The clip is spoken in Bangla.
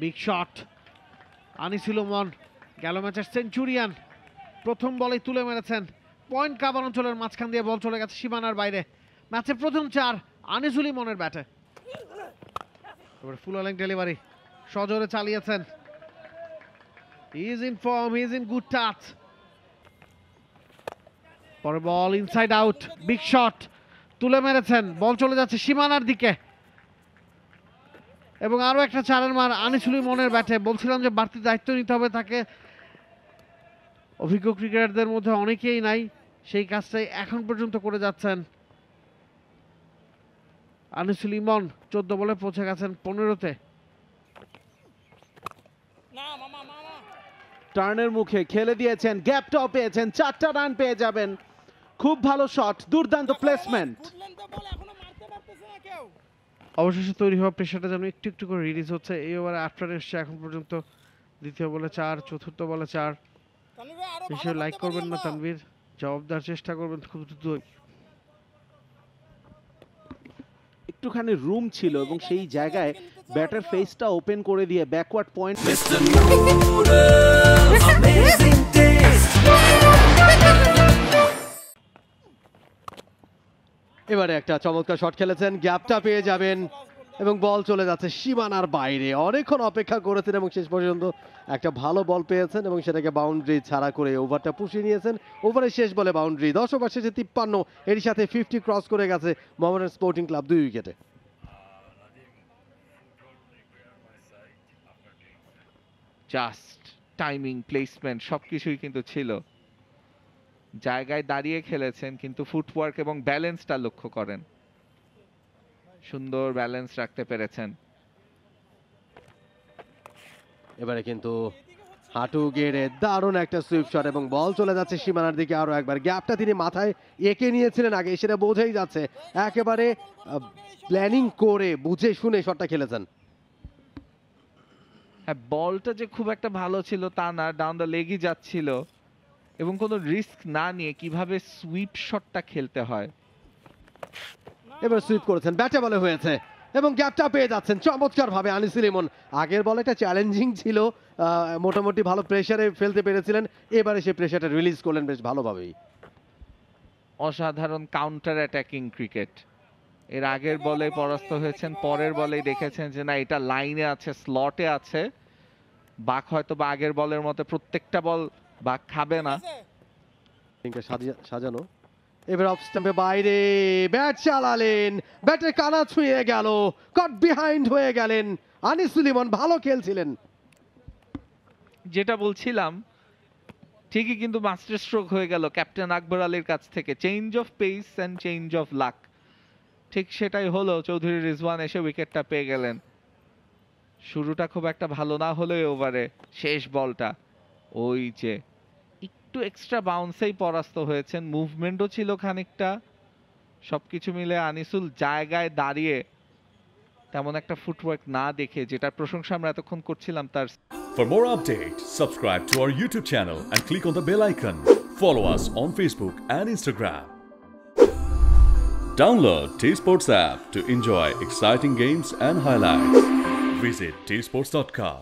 বিগ শট, আনিসুল ইমন গেল ম্যাচের সেঞ্চুরিয়ান, প্রথম বলেই তুলে মেরেছেন। পয়েন্ট কাভার অঞ্চলের মাঝখান দিয়ে বল চলে গেছে সীমানার বাইরে। ম্যাচের প্রথম 4 আনিসুল ইমনের ব্যাটে। এবার ফুল লেন্থ ডেলিভারি সজোরে চালিয়েছেন। He is in form, he is in good touch. পরে বল ইনসাইড আউট, বিগ শট তুলে মেরেছেন, বল চলে যাচ্ছে সীমানার দিকে এবং আরো একটা 4-এর মার আনিসুল ইমনের ব্যাটে। বলছিলাম যে বাড়তি দায়িত্ব নিতে হবে তাকে, অভিজ্ঞ ক্রিকেটারদের মধ্যে অনেকেই নাই, সেই কাজটাই এখন পর্যন্ত করে যাচ্ছেন আনিসুল ইমন। 14 বলে পৌঁছে গেছেন 15-তে। টার্নের মুখে খেলে দিয়েছেন, গ্যাপটাও পেয়েছেন, 4টা রান পেয়ে যাবেন। খুব ভালো শট, দুর্দান্ত প্লেসমেন্ট। অবশেষে তৈরি হওয়া প্রেশারটা যেন একটু একটু করে রিলিজ হচ্ছে। এই ওভারে 8 রান এসছে এখন পর্যন্ত। দ্বিতীয় বলে 4, চতুর্থ বলে 4। বেশি লাইক করবেন না তানভীর, জবাব দেওয়ার চেষ্টা করবেন খুব দ্রুতই। একটুখানি রুম ছিল এবং সেই জায়গায় ব্যাটার ফেসটা ওপেন করে দিয়ে ব্যাকওয়ার্ড পয়েন্ট। এবারে একটা চমৎকার শট খেলেছেন, গ্যাপটা পেয়ে যাবেন এবং বল চলে যাচ্ছে সীমানার বাইরে। অনেকক্ষণ অপেক্ষা করেছেন এবং শেষ পর্যন্ত একটা ভালো বল পেয়েছেন এবং সেটাকে বাউন্ডারি ছাড়া করে ওভারটা পুষিয়ে নিয়েছেন। ওভারের শেষ বলে বাউন্ডারি। 10 ওভার শেষে 53, এর সাথে 50 ক্রস করে গেছে মোহামেডান স্পোর্টিং ক্লাব 2 উইকেটে। জাস্ট টাইমিং, প্লেসমেন্ট সবকিছুই কিন্তু ছিল। জায়গায় দাঁড়িয়ে খেলেছেন কিন্তু ফুটওয়ার্ক এবং ব্যালেন্সটা লক্ষ্য করেন, সুন্দর ব্যালেন্স রাখতে পেরেছেন। এবারে কিন্তু হাঁটু গেড়ে দারুণ একটা সুইপ শট এবং বল চলে যাচ্ছে সীমানার দিকে আরো একবার। গ্যাপটা তিনি মাথায় এঁকে নিয়েছিলেন আগে, সেটা বোঝাই যাচ্ছে। একেবারে প্ল্যানিং করে বুঝে শুনে শটটা খেলেছেন। হ্যাঁ, বলটা যে খুব একটা ভালো ছিল তা না, ডাউন দ্য লেগই যাচ্ছিল এবং কোনো রিস্ক না নিয়ে কিভাবে সুইপ শটটা খেলতে হয়। এবার সুইপ করেছেন, ব্যাটে বলে হয়েছে এবং গ্যাপটা পেয়ে যাচ্ছেন চমৎকার ভাবে আনিসুল ইমন। আগের বল একটা চ্যালেঞ্জিং ছিল, মোটামুটি ভালো প্রেসারে ফেলতে পেরেছিলেন, এবারে সেই প্রেসারটা রিলিজ করলেন বেশ ভালোভাবেই। অসাধারণ কাউন্টার অ্যাটাকিং ক্রিকেট। এর আগের বলে পরাস্ত হয়েছেন, পরের বলেই দেখেছেন যে না এটা লাইনে আছে, স্লটে আছে, বাক হয়তো বা আগের বলের মতো প্রত্যেকটা বল বাক খাবে না। সাজানো এবার অফ স্টাম্পে বাইরে ব্যাট চালালেন, ব্যাটের কানা ছুঁয়ে গেল, কট বিহাইন্ড হয়ে গেলেন। আনিসুল ইমন ভালো খেলছিলেন, যেটা বলছিলাম ঠিকই, কিন্তু মাস্টার স্ট্রোক হয়ে গেল ক্যাপ্টেন আকবর আলীর কাছ থেকে। Change of pace and change of luck, ঠিক সেটাই হলো। চৌধুরী রিজওয়ান এসে উইকেটটা পেয়ে গেলেন। শুরুটা খুব একটা ভালো না হলেও ওভারে শেষ বলটা ওই যে একটু এক্সট্রা বাউন্সেই পরাস্ত হয়েছেন, মুভমেন্টও ছিল খানিকটা। সবকিছু মিলে আনিসুল জায়গায় দাঁড়িয়ে তেমন একটা ফুটওয়ার্ক না দেখে, যেটার প্রশংসা আমরা এতক্ষণ করছিলাম তার। For more updates, subscribe to our YouTube channel and click on the bell icon. Follow us on Facebook and Instagram. Download T-Sports app to enjoy exciting games and highlights. Visit tsports.com.